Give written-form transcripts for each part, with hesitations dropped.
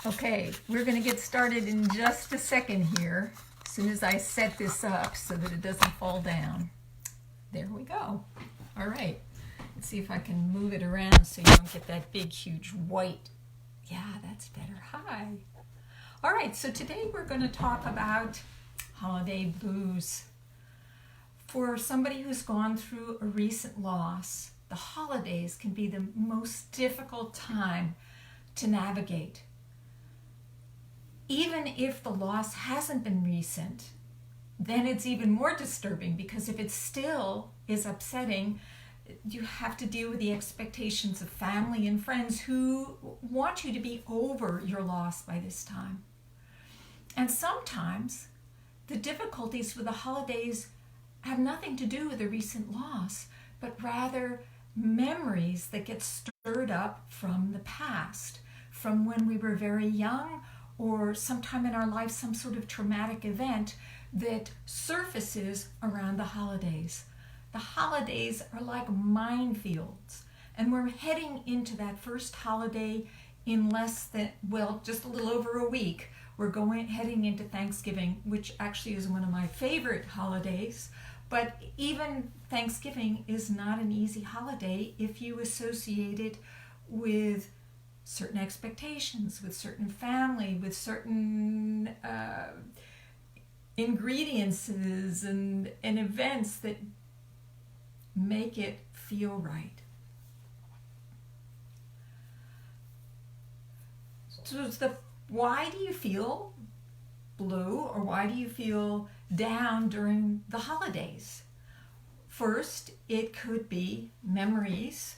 Okay, we're going to get started in just a second here, as soon as I set this up so that it doesn't fall down. There we go. All right, let's see if I can move it around so you don't get that big, huge white. Yeah, that's better. Hi. All right, so today we're going to talk about holiday blues. For somebody who's gone through a recent loss, the holidays can be the most difficult time to navigate. Even if the loss hasn't been recent, then it's even more disturbing, because if it still is upsetting, you have to deal with the expectations of family and friends who want you to be over your loss by this time. And sometimes the difficulties with the holidays have nothing to do with the recent loss, but rather memories that get stirred up from the past, from when we were very young, or sometime in our life, some sort of traumatic event that surfaces around the holidays. The holidays are like minefields, and we're heading into that first holiday in less than, just a little over a week. We're heading into Thanksgiving, which actually is one of my favorite holidays, but even Thanksgiving is not an easy holiday if you associate it with certain expectations, with certain family, with certain ingredients and events that make it feel right. So why do you feel blue, or why do you feel down during the holidays? First, it could be memories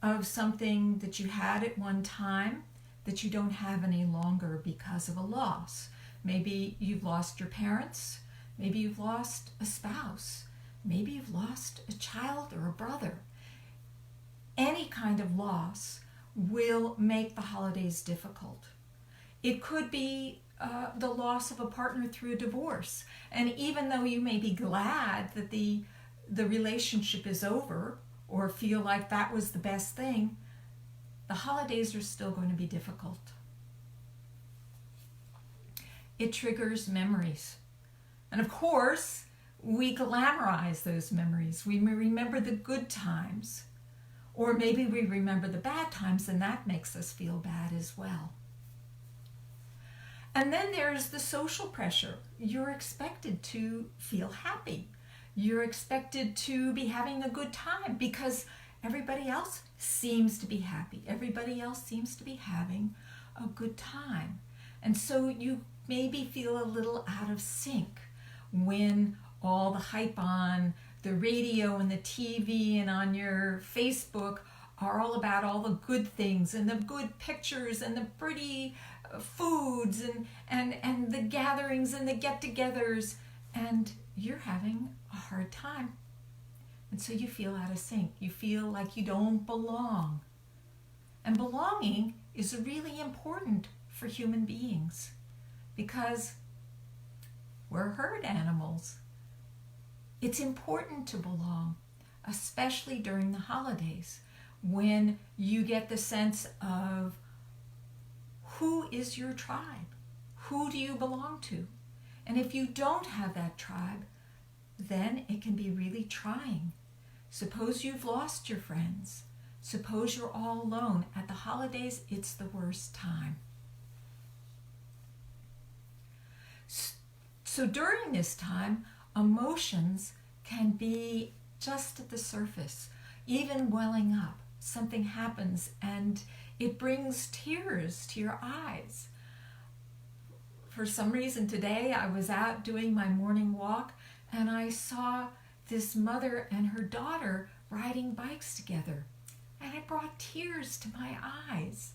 of something that you had at one time that you don't have any longer because of a loss. Maybe you've lost your parents, maybe you've lost a spouse, maybe you've lost a child or a brother. Any kind of loss will make the holidays difficult. It could be the loss of a partner through a divorce, and even though you may be glad that the relationship is over, or feel like that was the best thing, the holidays are still going to be difficult. It triggers memories. And of course, we glamorize those memories. We remember the good times, or maybe we remember the bad times, and that makes us feel bad as well. And then there's the social pressure. You're expected to feel happy. You're expected to be having a good time because everybody else seems to be happy. Everybody else seems to be having a good time. And so you maybe feel a little out of sync when all the hype on the radio and the TV and on your Facebook are all about all the good things and the good pictures and the pretty foods and the gatherings and the get-togethers, and you're having a hard time. And so you feel out of sync. You feel like you don't belong. And belonging is really important for human beings because we're herd animals. It's important to belong, especially during the holidays, when you get the sense of who is your tribe? Who do you belong to? And if you don't have that tribe, then it can be really trying. Suppose you've lost your friends. Suppose you're all alone. At the holidays, it's the worst time. So during this time, emotions can be just at the surface, even welling up. Something happens and it brings tears to your eyes. For some reason today, I was out doing my morning walk and I saw this mother and her daughter riding bikes together. And it brought tears to my eyes,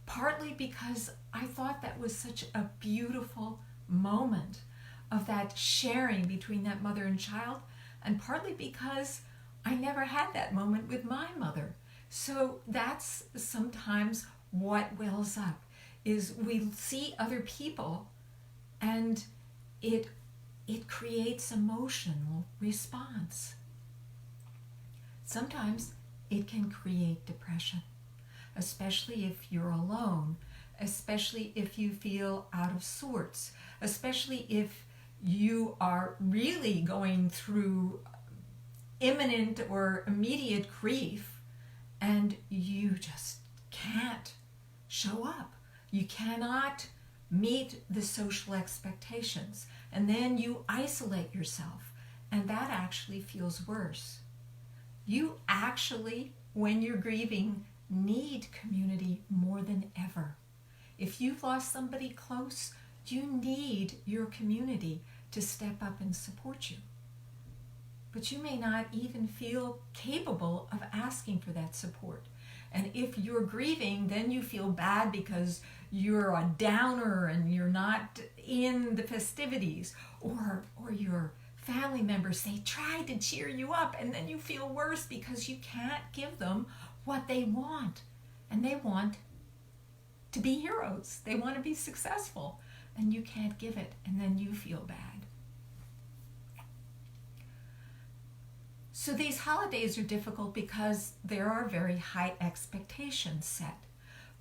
partly because I thought that was such a beautiful moment of that sharing between that mother and child, and partly because I never had that moment with my mother. So that's sometimes what wells up, is we see other people and it creates emotional response. Sometimes it can create depression, especially if you're alone. especially if you feel out of sorts, especially if you are really going through imminent or immediate grief and you just can't show up. You cannot meet the social expectations, and then you isolate yourself, and that actually feels worse. You actually, when you're grieving, need community more than ever. If you've lost somebody close, you need your community to step up and support you. But you may not even feel capable of asking for that support. And if you're grieving, then you feel bad because you're a downer and you're not in the festivities, or your family members, they try to cheer you up, and then you feel worse because you can't give them what they want. And they want to be heroes. They want to be successful, and you can't give it, and then you feel bad. So these holidays are difficult because there are very high expectations set,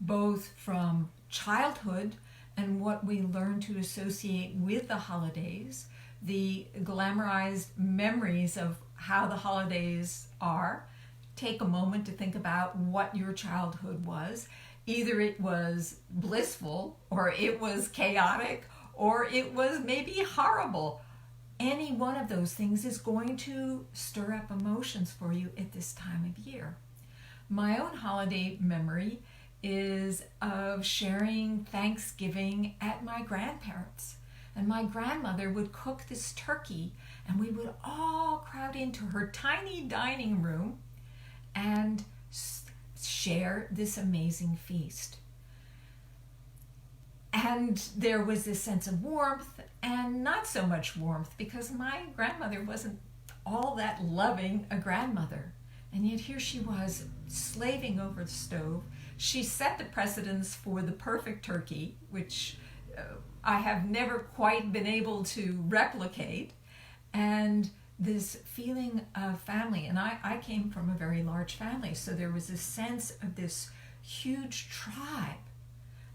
both from childhood and what we learn to associate with the holidays, the glamorized memories of how the holidays are. Take a moment to think about what your childhood was. Either it was blissful, or it was chaotic, or it was maybe horrible. Any one of those things is going to stir up emotions for you at this time of year. My own holiday memory is of sharing Thanksgiving at my grandparents'. And my grandmother would cook this turkey, and we would all crowd into her tiny dining room and share this amazing feast. And there was this sense of warmth and not so much warmth, because my grandmother wasn't all that loving a grandmother. And yet here she was, slaving over the stove. She set the precedence for the perfect turkey, which I have never quite been able to replicate. And this feeling of family. And I came from a very large family, so there was a sense of this huge tribe.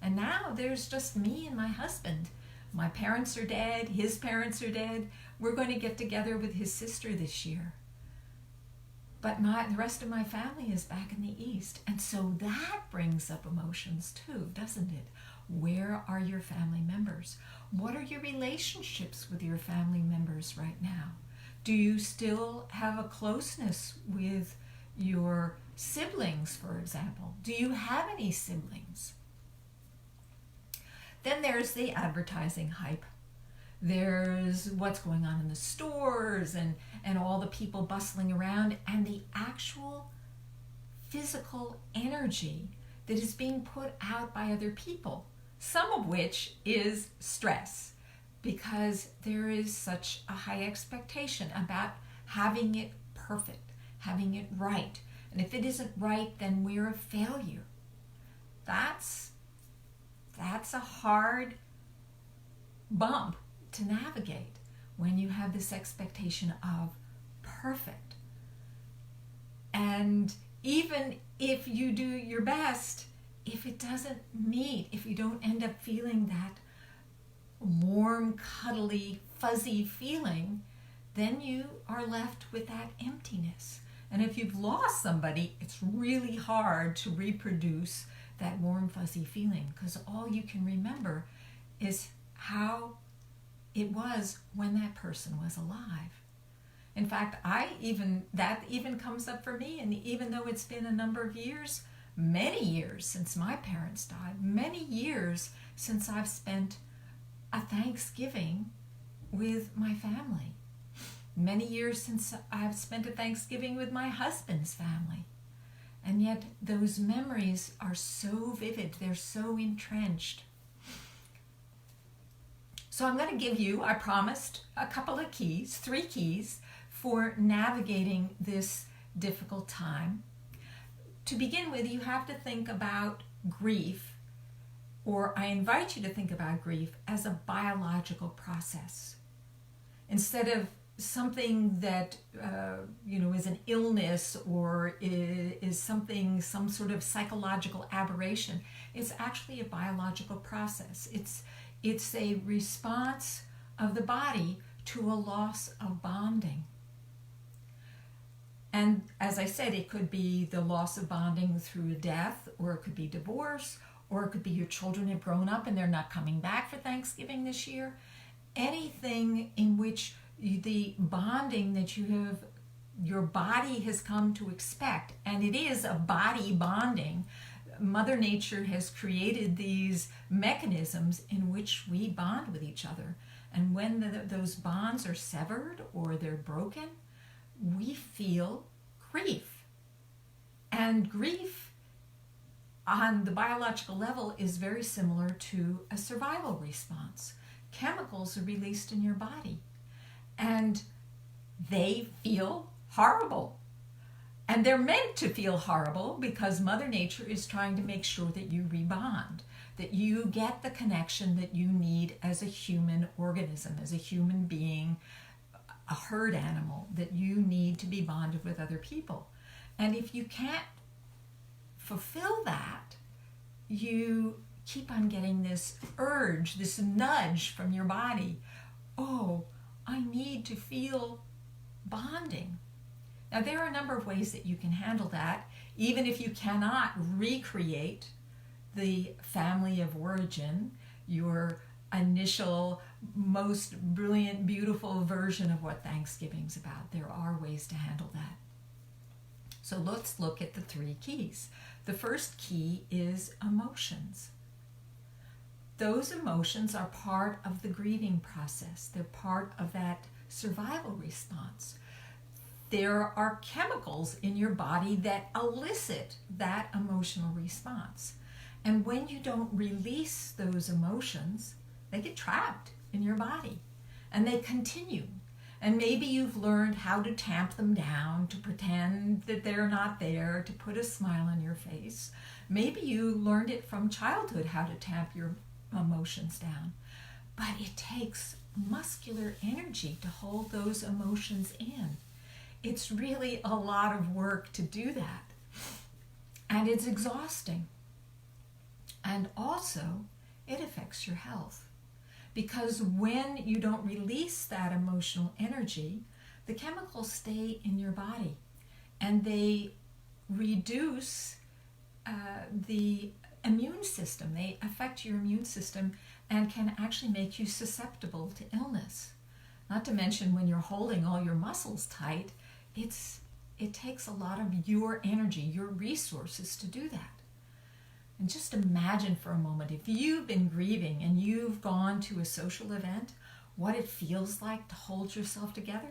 And now there's just me and my husband. My parents are dead, his parents are dead. We're going to get together with his sister this year. But the rest of my family is back in the East. And so that brings up emotions too, doesn't it? Where are your family members? What are your relationships with your family members right now? Do you still have a closeness with your siblings, for example? Do you have any siblings? Then there's the advertising hype. There's what's going on in the stores and all the people bustling around, and the actual physical energy that is being put out by other people, some of which is stress, because there is such a high expectation about having it perfect, having it right. And if it isn't right, then we're a failure. That's a hard bump to navigate when you have this expectation of perfect. And even if you do your best, if it doesn't meet, if you don't end up feeling that warm, cuddly, fuzzy feeling, then you are left with that emptiness. And if you've lost somebody, it's really hard to reproduce that warm, fuzzy feeling, because all you can remember is how it was when that person was alive. In fact, that even comes up for me, and even though it's been a number of years, many years since my parents died, many years since I've spent a Thanksgiving with my family, many years since I've spent a Thanksgiving with my husband's family. And yet those memories are so vivid, they're so entrenched. So I'm going to give you, I promised, a couple of keys, 3 keys for navigating this difficult time. To begin with, you have to think about grief, or I invite you to think about grief as a biological process. Instead of something that is an illness or is something, some sort of psychological aberration. It's actually a biological process. It's a response of the body to a loss of bonding. And as I said, it could be the loss of bonding through death, or it could be divorce, or it could be your children have grown up and they're not coming back for Thanksgiving this year. Anything in which the bonding that your body has come to expect, and it is a body bonding. Mother Nature has created these mechanisms in which we bond with each other. And when those bonds are severed or they're broken, we feel grief. And grief on the biological level is very similar to a survival response. Chemicals are released in your body, and they feel horrible. And they're meant to feel horrible because Mother Nature is trying to make sure that you rebond, that you get the connection that you need as a human organism, as a human being, a herd animal, that you need to be bonded with other people. And if you can't fulfill that, you keep on getting this urge, this nudge from your body. Oh, I need to feel bonding. Now, there are a number of ways that you can handle that, even if you cannot recreate the family of origin, your initial, most brilliant, beautiful version of what Thanksgiving's about. There are ways to handle that. So let's look at the 3 keys. The first key is emotions. Those emotions are part of the grieving process. They're part of that survival response. There are chemicals in your body that elicit that emotional response. And when you don't release those emotions, they get trapped in your body and they continue. And maybe you've learned how to tamp them down, to pretend that they're not there, to put a smile on your face. Maybe you learned it from childhood, how to tamp your emotions down. But it takes muscular energy to hold those emotions in. It's really a lot of work to do that. And it's exhausting. And also, it affects your health. Because when you don't release that emotional energy, the chemicals stay in your body and they reduce the immune system. They affect your immune system and can actually make you susceptible to illness. Not to mention, when you're holding all your muscles tight, it takes a lot of your energy, your resources to do that. And just imagine for a moment, if you've been grieving and you've gone to a social event, what it feels like to hold yourself together.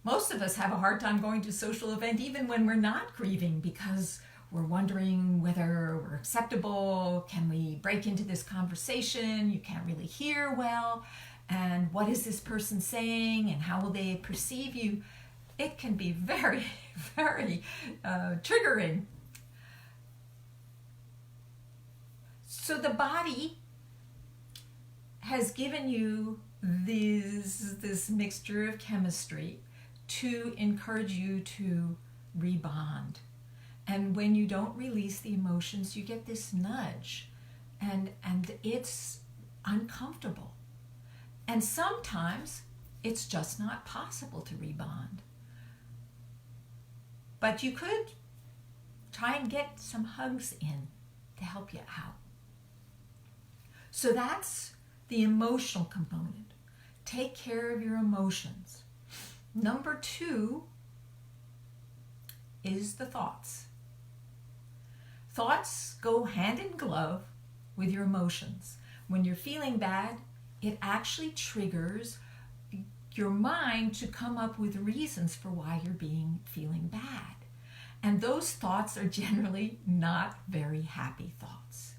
Most of us have a hard time going to a social event even when we're not grieving, because we're wondering whether we're acceptable. Can we break into this conversation? You can't really hear well. And what is this person saying? And how will they perceive you? It can be very, very triggering. So the body has given you this mixture of chemistry to encourage you to rebond. And when you don't release the emotions, you get this nudge, and it's uncomfortable. And sometimes it's just not possible to rebond. But you could try and get some hugs in to help you out. So that's the emotional component. Take care of your emotions. Number 2 is the thoughts. Thoughts go hand in glove with your emotions. When you're feeling bad, it actually triggers your mind to come up with reasons for why you're feeling bad. And those thoughts are generally not very happy thoughts.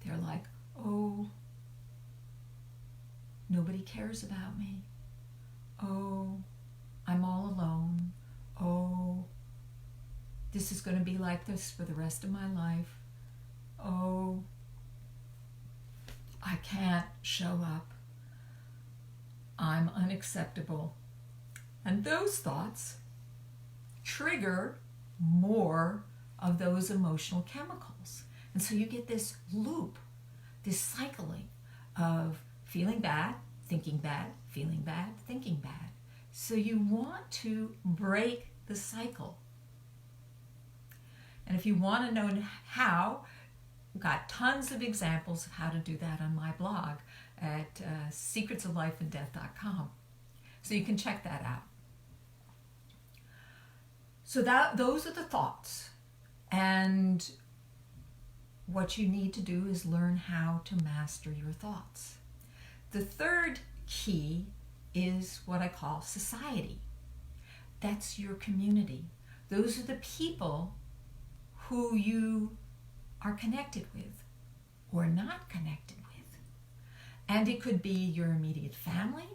They're like, oh, nobody cares about me. Oh, I'm all alone. Oh, this is going to be like this for the rest of my life. Oh, I can't show up. I'm unacceptable. And those thoughts trigger more of those emotional chemicals. And so you get this loop, this cycling of feeling bad, thinking bad, feeling bad, thinking bad. So you want to break the cycle. And if you want to know how, we've got tons of examples of how to do that on my blog at secretsoflifeanddeath.com. So you can check that out. So those are the thoughts. And what you need to do is learn how to master your thoughts. The third key is what I call society. That's your community. Those are the people who you are connected with or not connected with. And it could be your immediate family,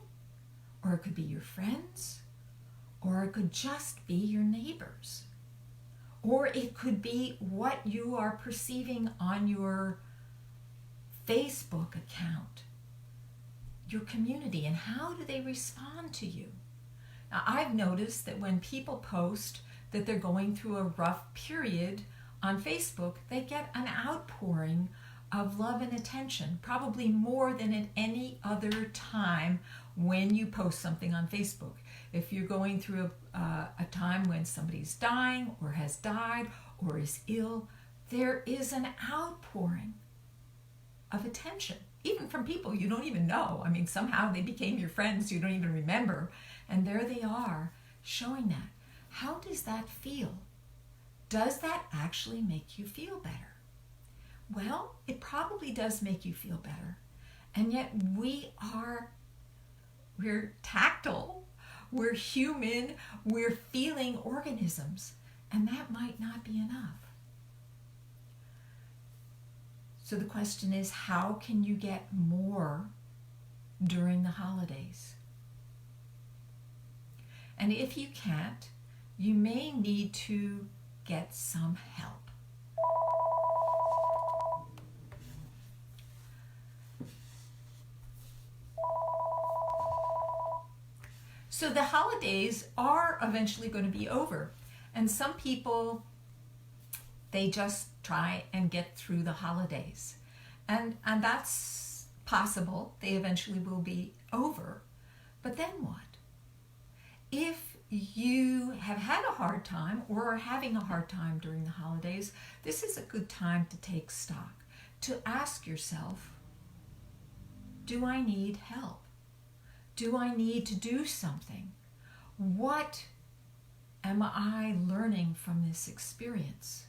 or it could be your friends, or it could just be your neighbors. Or it could be what you are perceiving on your Facebook account, your community, and how do they respond to you? Now, I've noticed that when people post that they're going through a rough period on Facebook, they get an outpouring of love and attention, probably more than at any other time when you post something on Facebook. If you're going through a time when somebody's dying or has died or is ill, there is an outpouring of attention, even from people you don't even know. I mean, somehow they became your friends you don't even remember, and there they are showing that. How does that feel? Does that actually make you feel better? Well, it probably does make you feel better. And yet we're tactile, we're human, we're feeling organisms, and that might not be enough. So the question is, how can you get more during the holidays? And if you can't, you may need to get some help. So the holidays are eventually going to be over. And some people, they just try and get through the holidays. And that's possible. They eventually will be over. But then what? If you have had a hard time or are having a hard time during the holidays, this is a good time to take stock, to ask yourself, do I need help? Do I need to do something? What am I learning from this experience?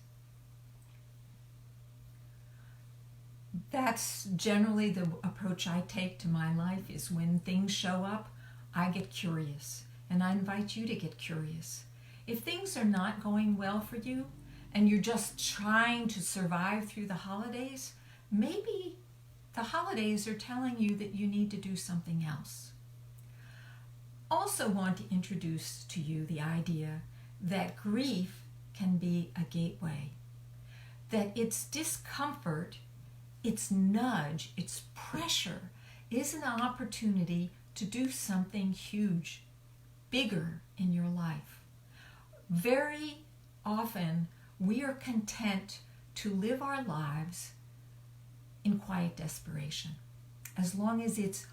That's generally the approach I take to my life, is when things show up, I get curious. And I invite you to get curious. If things are not going well for you and you're just trying to survive through the holidays, maybe the holidays are telling you that you need to do something else. Also want to introduce to you the idea that grief can be a gateway, that its discomfort, its nudge, its pressure is an opportunity to do something huge, bigger in your life. Very often we are content to live our lives in quiet desperation, as long as it's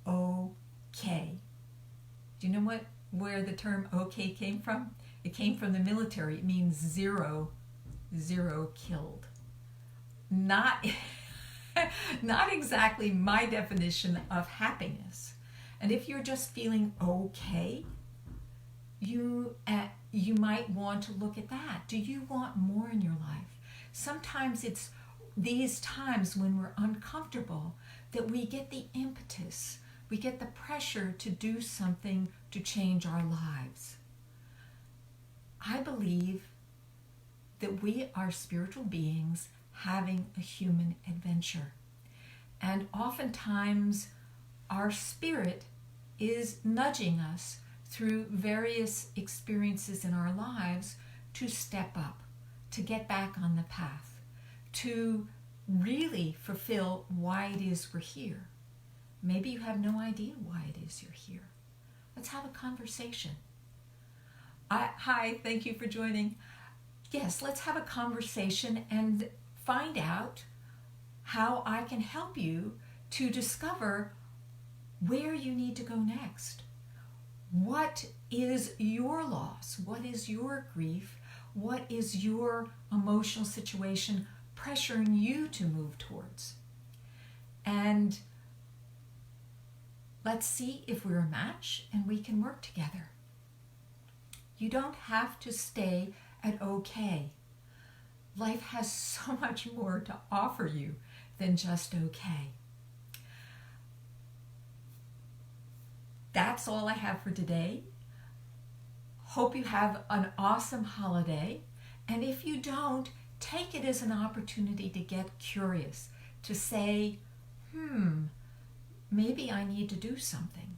okay. Do you know where the term okay came from? It came from the military. It means zero killed. Not exactly my definition of happiness. And if you're just feeling okay, you might want to look at that. Do you want more in your life? Sometimes it's these times when we're uncomfortable that we get the impetus, we get the pressure to do something to change our lives. I believe that we are spiritual beings having a human adventure. And oftentimes our spirit is nudging us through various experiences in our lives to step up, to get back on the path, to really fulfill why it is we're here. Maybe you have no idea why it is you're here. Let's have a conversation. Hi, thank you for joining. Yes, let's have a conversation and find out how I can help you to discover where you need to go next. What is your loss? What is your grief? What is your emotional situation pressuring you to move towards? And let's see if we're a match and we can work together. You don't have to stay at okay. Life has so much more to offer you than just okay. That's all I have for today. Hope you have an awesome holiday. And if you don't, take it as an opportunity to get curious, to say, maybe I need to do something.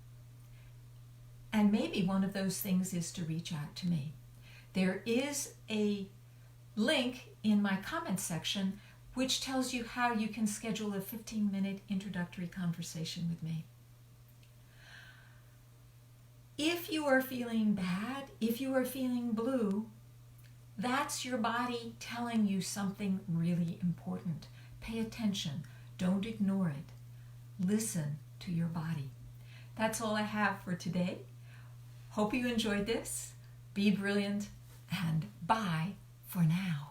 And maybe one of those things is to reach out to me. There is a link in my comment section which tells you how you can schedule a 15-minute introductory conversation with me. If you are feeling bad, if you are feeling blue, that's your body telling you something really important. Pay attention. Don't ignore it. Listen to your body. That's all I have for today. Hope you enjoyed this. Be brilliant, and bye for now.